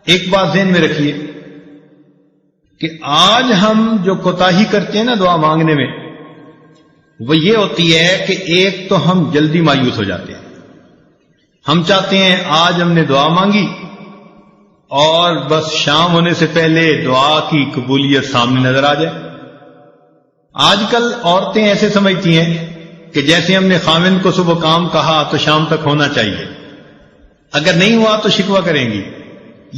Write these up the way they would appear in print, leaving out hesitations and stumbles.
ایک بات ذہن میں رکھیے کہ آج ہم جو کوتاہی کرتے ہیں نا دعا مانگنے میں، وہ یہ ہوتی ہے کہ ایک تو ہم جلدی مایوس ہو جاتے ہیں. ہم چاہتے ہیں آج ہم نے دعا مانگی اور بس شام ہونے سے پہلے دعا کی قبولیت سامنے نظر آ جائے. آج کل عورتیں ایسے سمجھتی ہیں کہ جیسے ہم نے خاوند کو صبح کام کہا تو شام تک ہونا چاہیے، اگر نہیں ہوا تو شکوہ کریں گی.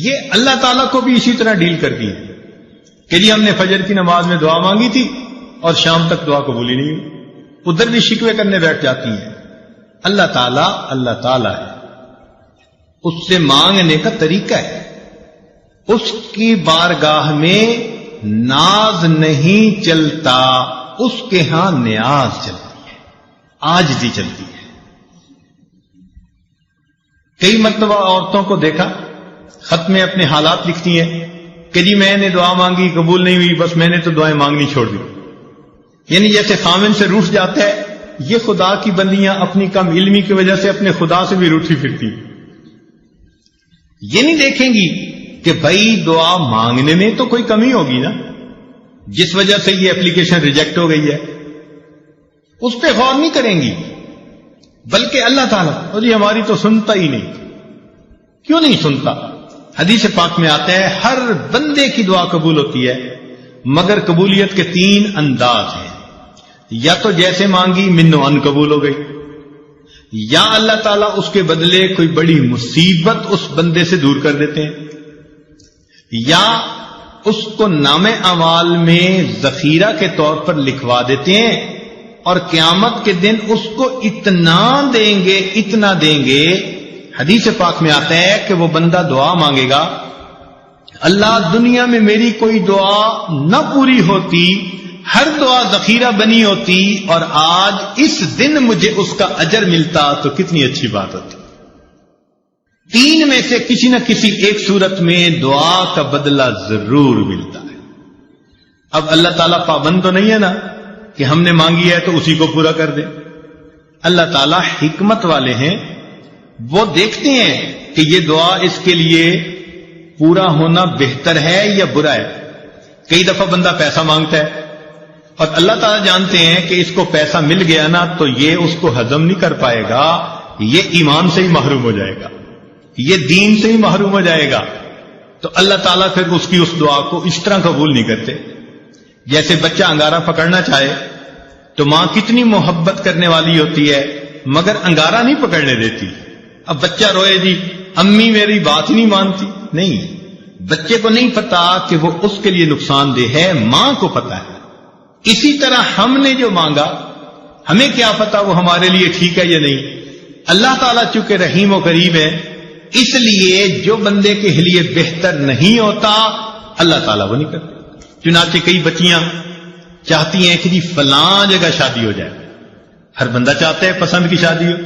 یہ اللہ تعالیٰ کو بھی اسی طرح ڈیل کرتی ہیں کہ جی ہم نے فجر کی نماز میں دعا مانگی تھی اور شام تک دعا قبول ہی نہیں ہوئی، ادھر بھی شکوے کرنے بیٹھ جاتی ہیں. اللہ تعالیٰ ہے، اس سے مانگنے کا طریقہ ہے. اس کی بارگاہ میں ناز نہیں چلتا، اس کے ہاں نیاز چلتی ہے، عاجزی چلتی ہے. کئی مرتبہ عورتوں کو دیکھا خط میں اپنے حالات لکھتی ہیں کہ جی میں نے دعا مانگی قبول نہیں ہوئی، بس میں نے تو دعائیں مانگنی چھوڑ دی. یعنی جیسے خاوند سے روٹھ جاتا ہے، یہ خدا کی بندیاں اپنی کم علمی کی وجہ سے اپنے خدا سے بھی روٹھی پھرتی. یہ نہیں دیکھیں گی کہ بھائی دعا مانگنے میں تو کوئی کمی ہوگی نا جس وجہ سے یہ اپلیکیشن ریجیکٹ ہو گئی ہے، اس پہ غور نہیں کریں گی، بلکہ اللہ تعالیٰ اور یہ ہماری تو سنتا ہی نہیں. کیوں نہیں سنتا؟ حدیث پاک میں آتا ہے ہر بندے کی دعا قبول ہوتی ہے، مگر قبولیت کے 3 انداز ہیں. یا تو جیسے مانگی منو ان قبول ہو گئی، یا اللہ تعالیٰ اس کے بدلے کوئی بڑی مصیبت اس بندے سے دور کر دیتے ہیں، یا اس کو نام اعمال میں ذخیرہ کے طور پر لکھوا دیتے ہیں اور قیامت کے دن اس کو اتنا دیں گے. حدیث پاک میں آتا ہے کہ وہ بندہ دعا مانگے گا، اللہ دنیا میں میری کوئی دعا نہ پوری ہوتی، ہر دعا ذخیرہ بنی ہوتی اور آج اس دن مجھے اس کا اجر ملتا تو کتنی اچھی بات ہوتی. 3 میں سے کسی نہ کسی ایک صورت میں دعا کا بدلہ ضرور ملتا ہے. اب اللہ تعالیٰ پابند تو نہیں ہے نا کہ ہم نے مانگی ہے تو اسی کو پورا کر دے. اللہ تعالیٰ حکمت والے ہیں، وہ دیکھتے ہیں کہ یہ دعا اس کے لیے پورا ہونا بہتر ہے یا برا ہے. کئی دفعہ بندہ پیسہ مانگتا ہے اور اللہ تعالیٰ جانتے ہیں کہ اس کو پیسہ مل گیا نا تو یہ اس کو ہضم نہیں کر پائے گا، یہ ایمان سے ہی محروم ہو جائے گا، یہ دین سے ہی محروم ہو جائے گا. تو اللہ تعالیٰ پھر اس کی اس دعا کو اس طرح قبول نہیں کرتے. جیسے بچہ انگارہ پکڑنا چاہے تو ماں کتنی محبت کرنے والی ہوتی ہے مگر انگارہ نہیں پکڑنے دیتی. اب بچہ روئے جی امی میری بات ہی نہیں مانتی، نہیں، بچے کو نہیں پتا کہ وہ اس کے لیے نقصان دہ ہے، ماں کو پتا ہے. اسی طرح ہم نے جو مانگا ہمیں کیا پتا وہ ہمارے لیے ٹھیک ہے یا نہیں. اللہ تعالیٰ چونکہ رحیم و کریم ہے، اس لیے جو بندے کے لیے بہتر نہیں ہوتا اللہ تعالیٰ وہ نہیں کرتا. چنانچہ کئی بچیاں چاہتی ہیں کہ جی فلاں جگہ شادی ہو جائے، ہر بندہ چاہتا ہے پسند کی شادی ہو.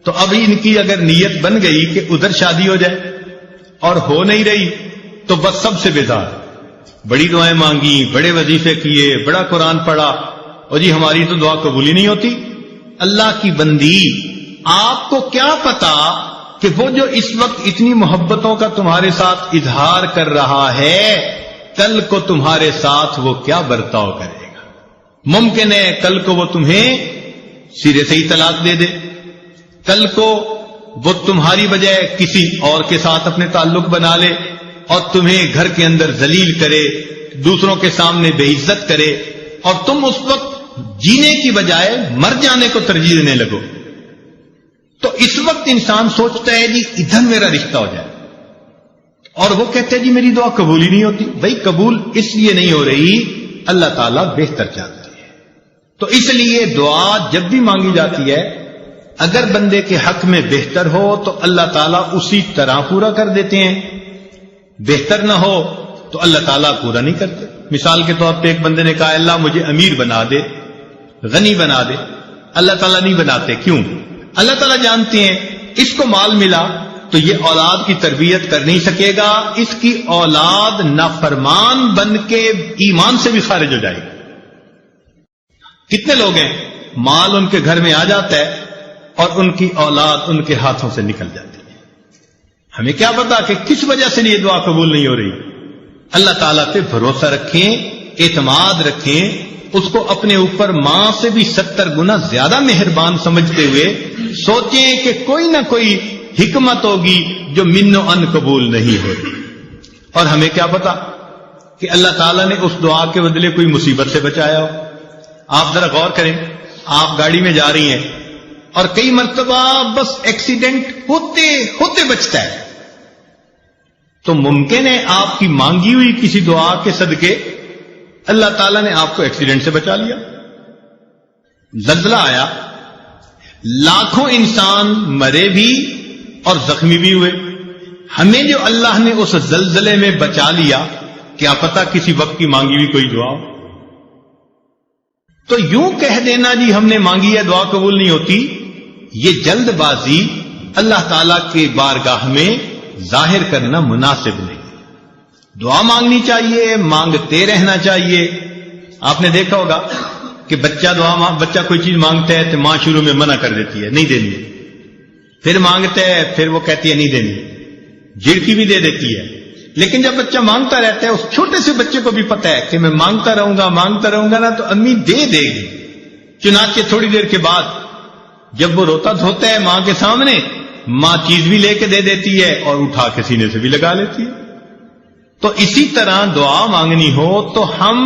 تو اب ان کی اگر نیت بن گئی کہ ادھر شادی ہو جائے اور ہو نہیں رہی تو بس سب سے بیزار، بڑی دعائیں مانگی، بڑے وظیفے کیے، بڑا قرآن پڑھا اور جی ہماری تو دعا قبول ہی نہیں ہوتی. اللہ کی بندی، آپ کو کیا پتا کہ وہ جو اس وقت اتنی محبتوں کا تمہارے ساتھ اظہار کر رہا ہے کل کو تمہارے ساتھ وہ کیا برتاؤ کرے گا. ممکن ہے کل کو وہ تمہیں سرے سے ہی طلاق دے دے، کل کو وہ تمہاری بجائے کسی اور کے ساتھ اپنے تعلق بنا لے اور تمہیں گھر کے اندر ذلیل کرے، دوسروں کے سامنے بے عزت کرے اور تم اس وقت جینے کی بجائے مر جانے کو ترجیح دینے لگو. تو اس وقت انسان سوچتا ہے جی ادھر میرا رشتہ ہو جائے اور وہ کہتے ہیں جی میری دعا قبول ہی نہیں ہوتی. بھائی قبول اس لیے نہیں ہو رہی، اللہ تعالیٰ بہتر جانتی ہے. تو اس لیے دعا جب بھی مانگی جاتی ہے اگر بندے کے حق میں بہتر ہو تو اللہ تعالیٰ اسی طرح پورا کر دیتے ہیں، بہتر نہ ہو تو اللہ تعالیٰ پورا نہیں کرتے. مثال کے طور پہ ایک بندے نے کہا اللہ مجھے امیر بنا دے، غنی بنا دے. اللہ تعالیٰ نہیں بناتے. کیوں؟ اللہ تعالیٰ جانتے ہیں اس کو مال ملا تو یہ اولاد کی تربیت کر نہیں سکے گا، اس کی اولاد نافرمان بن کے ایمان سے بھی خارج ہو جائے گی. کتنے لوگ ہیں مال ان کے گھر میں آ جاتا ہے اور ان کی اولاد ان کے ہاتھوں سے نکل جاتی ہے. ہمیں کیا پتا کہ کس وجہ سے یہ دعا قبول نہیں ہو رہی. اللہ تعالیٰ پہ بھروسہ رکھیں، اعتماد رکھیں، اس کو اپنے اوپر ماں سے بھی 70 گنا زیادہ مہربان سمجھتے ہوئے سوچیں کہ کوئی نہ کوئی حکمت ہوگی جو من و ان قبول نہیں ہو رہی. اور ہمیں کیا پتا کہ اللہ تعالیٰ نے اس دعا کے بدلے کوئی مصیبت سے بچایا ہو. آپ ذرا غور کریں، آپ گاڑی میں جا رہی ہیں اور کئی مرتبہ بس ایکسیڈنٹ ہوتے ہوتے بچتا ہے، تو ممکن ہے آپ کی مانگی ہوئی کسی دعا کے صدقے اللہ تعالیٰ نے آپ کو ایکسیڈنٹ سے بچا لیا. زلزلہ آیا، لاکھوں انسان مرے بھی اور زخمی بھی ہوئے. ہمیں جو اللہ نے اس زلزلے میں بچا لیا، کیا پتا کسی وقت کی مانگی ہوئی کوئی دعا ہو. تو یوں کہہ دینا جی ہم نے مانگی ہے دعا قبول نہیں ہوتی، یہ جلد بازی اللہ تعالیٰ کے بارگاہ میں ظاہر کرنا مناسب نہیں. دعا مانگنی چاہیے، مانگتے رہنا چاہیے. آپ نے دیکھا ہوگا کہ بچہ کوئی چیز مانگتا ہے تو ماں شروع میں منع کر دیتی ہے، نہیں دینی ہے. پھر مانگتا ہے، پھر وہ کہتی ہے نہیں دینی، جھڑکی بھی دے دیتی ہے. لیکن جب بچہ مانگتا رہتا ہے، اس چھوٹے سے بچے کو بھی پتا ہے کہ میں مانگتا رہوں گا نا تو امی دے دے گی. چنانچہ تھوڑی دیر کے بعد جب وہ روتا دھوتا ہے ماں کے سامنے، ماں چیز بھی لے کے دے دیتی ہے اور اٹھا کے سینے سے بھی لگا لیتی ہے. تو اسی طرح دعا مانگنی ہو تو ہم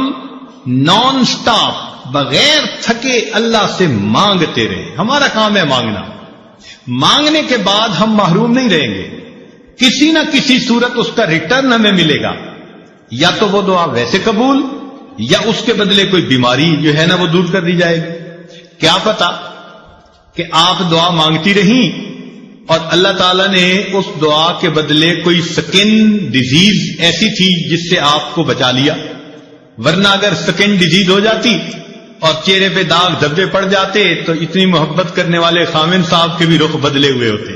نان سٹاپ بغیر تھکے اللہ سے مانگتے رہیں. ہمارا کام ہے مانگنا. مانگنے کے بعد ہم محروم نہیں رہیں گے، کسی نہ کسی صورت اس کا ریٹرن ہمیں ملے گا. یا تو وہ دعا ویسے قبول، یا اس کے بدلے کوئی بیماری جو ہے نا وہ دور کر دی جائے گی. کیا پتا کہ آپ دعا مانگتی رہیں اور اللہ تعالیٰ نے اس دعا کے بدلے کوئی سکن ڈیزیز ایسی تھی جس سے آپ کو بچا لیا. ورنہ اگر سکن ڈیزیز ہو جاتی اور چہرے پہ داغ دھبے پڑ جاتے تو اتنی محبت کرنے والے خامن صاحب کے بھی رخ بدلے ہوئے ہوتے.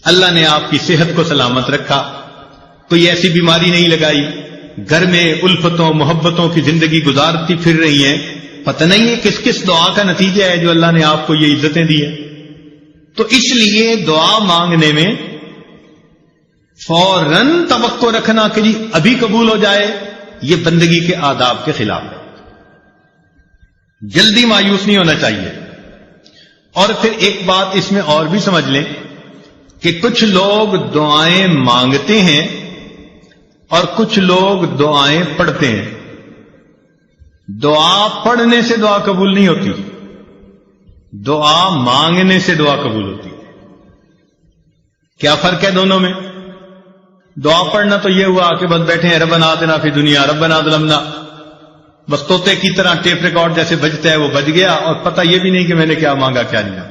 اللہ نے آپ کی صحت کو سلامت رکھا، کوئی ایسی بیماری نہیں لگائی، گھر میں الفتوں محبتوں کی زندگی گزارتی پھر رہی ہیں. پتہ نہیں ہے کس کس دعا کا نتیجہ ہے جو اللہ نے آپ کو یہ عزتیں دی ہیں. تو اس لیے دعا مانگنے میں فوراً توقع رکھنا کہ جی ابھی قبول ہو جائے، یہ بندگی کے آداب کے خلاف ہے. جلدی مایوس نہیں ہونا چاہیے. اور پھر ایک بات اس میں اور بھی سمجھ لیں کہ کچھ لوگ دعائیں مانگتے ہیں اور کچھ لوگ دعائیں پڑھتے ہیں. دعا پڑھنے سے دعا قبول نہیں ہوتی، دعا مانگنے سے دعا قبول ہوتی ہے. کیا فرق ہے دونوں میں؟ دعا پڑھنا تو یہ ہوا کہ بس بیٹھے ہیں ربنا آتنا فی دنیا ربنا ظلمنا، بس طوطے کی طرح ٹیپ ریکارڈ جیسے بجتا ہے وہ بج گیا اور پتہ یہ بھی نہیں کہ میں نے کیا مانگا کیا لیا.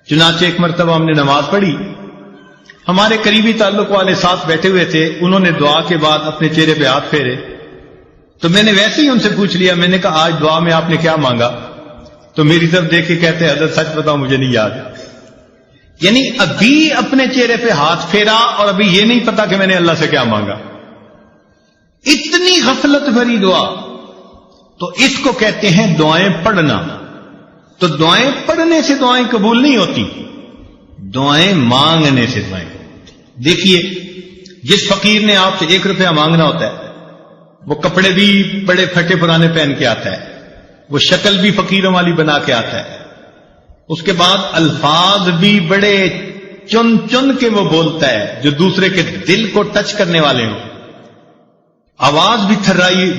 چنانچہ ایک مرتبہ ہم نے نماز پڑھی، ہمارے قریبی تعلق والے ساتھ بیٹھے ہوئے تھے، انہوں نے دعا کے بعد اپنے چہرے پہ ہاتھ پھیرے تو میں نے ویسے ہی ان سے پوچھ لیا، میں نے کہا آج دعا میں آپ نے کیا مانگا؟ تو میری طرف دیکھ کے کہتے ہیں حضرت سچ بتاؤ مجھے نہیں یاد. یعنی ابھی اپنے چہرے پہ ہاتھ پھیرا اور ابھی یہ نہیں پتا کہ میں نے اللہ سے کیا مانگا. اتنی غفلت بھری دعا. تو اس کو کہتے ہیں دعائیں پڑھنا. تو دعائیں پڑھنے سے دعائیں قبول نہیں ہوتی، دعائیں مانگنے سے دعائیں. دیکھیے جس فقیر نے آپ سے 1 روپیہ مانگنا ہوتا ہے وہ کپڑے بھی بڑے پھٹے پرانے پہن کے آتا ہے، وہ شکل بھی فقیروں والی بنا کے آتا ہے، اس کے بعد الفاظ بھی بڑے چن چن کے وہ بولتا ہے جو دوسرے کے دل کو ٹچ کرنے والے ہوں. آواز بھی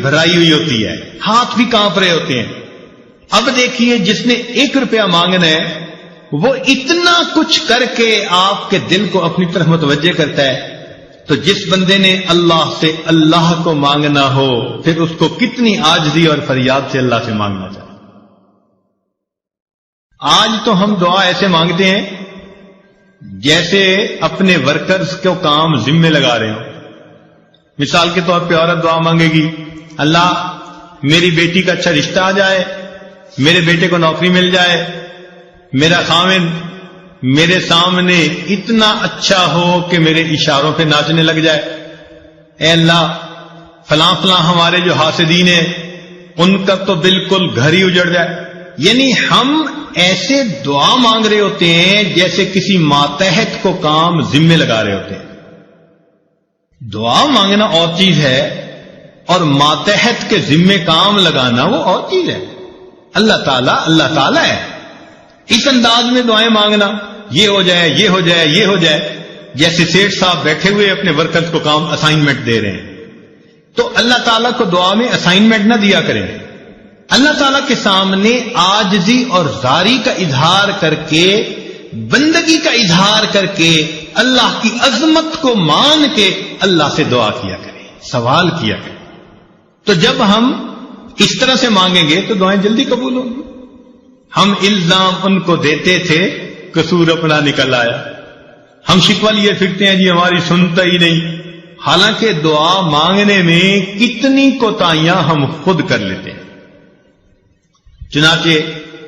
بھرائی ہوئی ہوتی ہے، ہاتھ بھی کانپ رہے ہوتے ہیں. اب دیکھیے جس نے 1 روپیہ مانگنا ہے وہ اتنا کچھ کر کے آپ کے دل کو اپنی طرف متوجہ کرتا ہے، تو جس بندے نے اللہ سے اللہ کو مانگنا ہو پھر اس کو کتنی عاجزی اور فریاد سے اللہ سے مانگنا چاہیے. آج تو ہم دعا ایسے مانگتے ہیں جیسے اپنے ورکرز کو کام ذمے لگا رہے ہوں. مثال کے طور پہ عورت دعا مانگے گی، اللہ میری بیٹی کا اچھا رشتہ آ جائے، میرے بیٹے کو نوکری مل جائے، میرا خاوند میرے سامنے اتنا اچھا ہو کہ میرے اشاروں پہ ناچنے لگ جائے. اے اللہ فلاں فلاں ہمارے جو حاسدین ہیں ان کا تو بالکل گھر ہی اجڑ جائے. یعنی ہم ایسے دعا مانگ رہے ہوتے ہیں جیسے کسی ماتحت کو کام ذمے لگا رہے ہوتے ہیں. دعا مانگنا اور چیز ہے اور ماتحت کے ذمے کام لگانا وہ اور چیز ہے. اللہ تعالیٰ ہے. اس انداز میں دعائیں مانگنا، یہ ہو جائے، یہ ہو جائے، یہ ہو جائے، جیسے سیٹھ صاحب بیٹھے ہوئے اپنے ورکرز کو کام اسائنمنٹ دے رہے ہیں. تو اللہ تعالیٰ کو دعا میں اسائنمنٹ نہ دیا کریں. اللہ تعالیٰ کے سامنے عاجزی اور زاری کا اظہار کر کے، بندگی کا اظہار کر کے، اللہ کی عظمت کو مان کے اللہ سے دعا کیا کریں، سوال کیا کریں. تو جب ہم اس طرح سے مانگیں گے تو دعائیں جلدی قبول ہوں گی. ہم الزام ان کو دیتے تھے، قصور اپنا نکل آیا. ہم شکوہ لیے پھرتے ہیں جی ہماری سنتا ہی نہیں، حالانکہ دعا مانگنے میں کتنی کوتاہیاں ہم خود کر لیتے ہیں. چنانچہ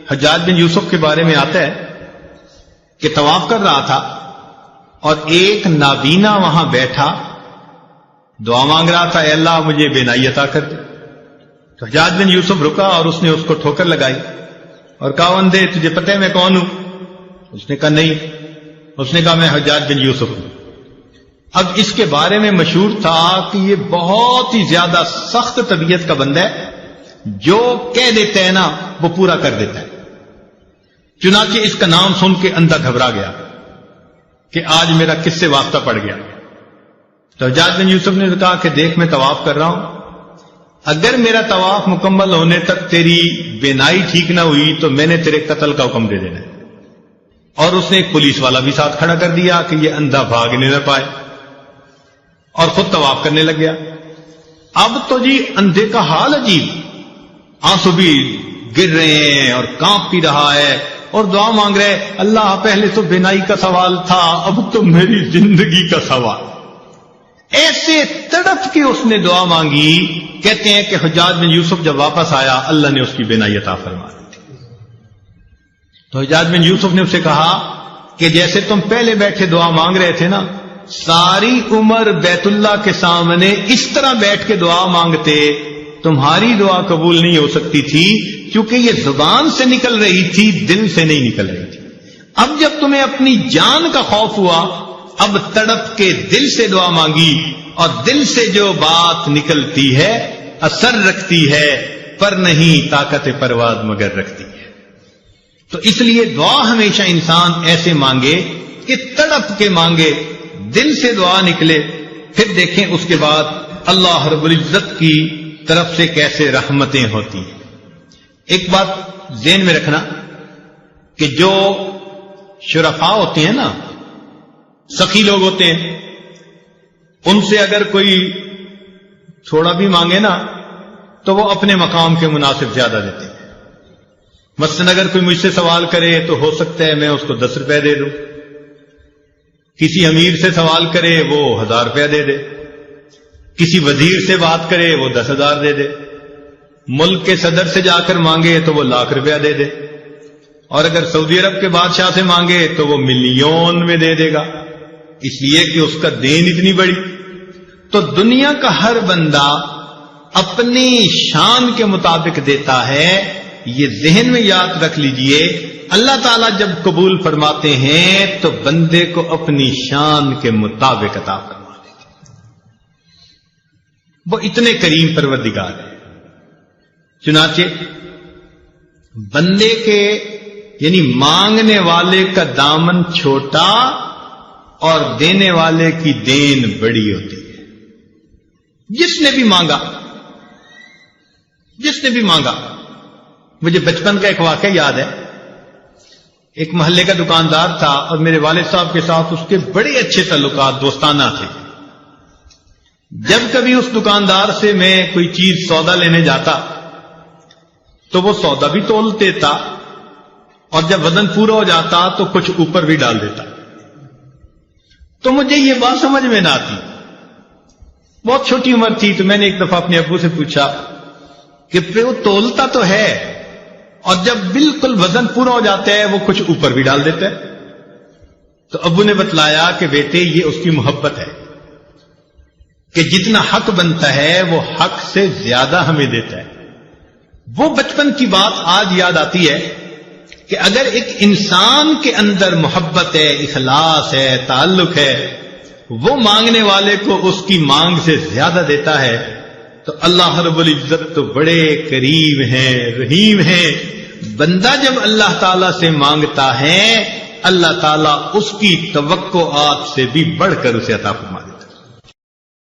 حجاج بن یوسف کے بارے میں آتا ہے کہ طواف کر رہا تھا اور ایک نابینا وہاں بیٹھا دعا مانگ رہا تھا، اے اللہ مجھے بینائی عطا کر دے. تو حجاج بن یوسف رکا اور اس نے اس کو ٹھوکر لگائی اور کہا اندھے تجھے پتہ ہے میں کون ہوں؟ اس نے کہا نہیں. اس نے کہا میں حجاج بن یوسف ہوں. اب اس کے بارے میں مشہور تھا کہ یہ بہت ہی زیادہ سخت طبیعت کا بندہ ہے، جو کہہ دیتا ہے نا وہ پورا کر دیتا ہے. چنانچہ اس کا نام سن کے اندھا گھبرا گیا کہ آج میرا کس سے واسطہ پڑ گیا. تو حجاج بن یوسف نے کہا کہ دیکھ میں طواف کر رہا ہوں، اگر میرا طواف مکمل ہونے تک تیری بینائی ٹھیک نہ ہوئی تو میں نے تیرے قتل کا حکم دے دینا ہے. اور اس نے ایک پولیس والا بھی ساتھ کھڑا کر دیا کہ یہ اندھا بھاگنے نہ پائے، اور خود طواف کرنے لگ گیا. اب تو جی اندھے کا حال عجیب، آنسو بھی گر رہے ہیں اور کانپ بھی رہا ہے اور دعا مانگ رہے، اللہ پہلے تو بینائی کا سوال تھا، اب تو میری زندگی کا سوال. ایسے تڑپ کے اس نے دعا مانگی. کہتے ہیں کہ حجاج بن یوسف جب واپس آیا اللہ نے اس کی بینائی عطا فرما دی. تو حجاج بن یوسف نے اسے کہا کہ جیسے تم پہلے بیٹھے دعا مانگ رہے تھے نا، ساری عمر بیت اللہ کے سامنے اس طرح بیٹھ کے دعا مانگتے، تمہاری دعا قبول نہیں ہو سکتی تھی کیونکہ یہ زبان سے نکل رہی تھی، دل سے نہیں نکل رہی تھی. اب جب تمہیں اپنی جان کا خوف ہوا، اب تڑپ کے دل سے دعا مانگی، اور دل سے جو بات نکلتی ہے اثر رکھتی ہے، پر نہیں طاقت پرواز مگر رکھتی ہے. تو اس لیے دعا ہمیشہ انسان ایسے مانگے کہ تڑپ کے مانگے، دل سے دعا نکلے. پھر دیکھیں اس کے بعد اللہ رب العزت کی طرف سے کیسے رحمتیں ہوتی ہیں. ایک بات ذہن میں رکھنا کہ جو شرفاء ہوتے ہیں نا، سخی لوگ ہوتے ہیں، ان سے اگر کوئی تھوڑا بھی مانگے نا تو وہ اپنے مقام کے مناسب زیادہ دیتے ہیں. مثلا اگر کوئی مجھ سے سوال کرے تو ہو سکتا ہے میں اس کو 10 روپے دے دوں، کسی امیر سے سوال کرے وہ 1000 روپیہ دے دے، کسی وزیر سے بات کرے وہ 10,000 دے دے، ملک کے صدر سے جا کر مانگے تو وہ 1,00,000 روپیہ دے دے، اور اگر سعودی عرب کے بادشاہ سے مانگے تو وہ ملین میں دے دے گا، اس لیے کہ اس کا دین اتنی بڑی. تو دنیا کا ہر بندہ اپنی شان کے مطابق دیتا ہے. یہ ذہن میں یاد رکھ لیجئے، اللہ تعالیٰ جب قبول فرماتے ہیں تو بندے کو اپنی شان کے مطابق عطا فرما دیتے ہیں. وہ اتنے کریم پروردگار ہیں. چنانچہ بندے کے یعنی مانگنے والے کا دامن چھوٹا اور دینے والے کی دین بڑی ہوتی ہے. جس نے بھی مانگا. مجھے بچپن کا ایک واقعہ یاد ہے. ایک محلے کا دکاندار تھا اور میرے والد صاحب کے ساتھ اس کے بڑے اچھے تعلقات دوستانہ تھے. جب کبھی اس دکاندار سے میں کوئی چیز سودا لینے جاتا تو وہ سودا بھی تول دیتا اور جب وزن پورا ہو جاتا تو کچھ اوپر بھی ڈال دیتا. تو مجھے یہ بات سمجھ میں نہ آتی. بہت چھوٹی عمر تھی تو میں نے ایک دفعہ اپنے ابو سے پوچھا کہ وہ تولتا تو ہے اور جب بالکل وزن پورا ہو جاتا ہے وہ کچھ اوپر بھی ڈال دیتا ہے. تو ابو نے بتلایا کہ بیٹے یہ اس کی محبت ہے کہ جتنا حق بنتا ہے وہ حق سے زیادہ ہمیں دیتا ہے. وہ بچپن کی بات آج یاد آتی ہے کہ اگر ایک انسان کے اندر محبت ہے، اخلاص ہے، تعلق ہے، وہ مانگنے والے کو اس کی مانگ سے زیادہ دیتا ہے، تو اللہ رب العزت تو بڑے قریب ہیں، رحیم ہیں. بندہ جب اللہ تعالی سے مانگتا ہے، اللہ تعالیٰ اس کی توقعات سے بھی بڑھ کر اسے عطا فرما دیتا ہے.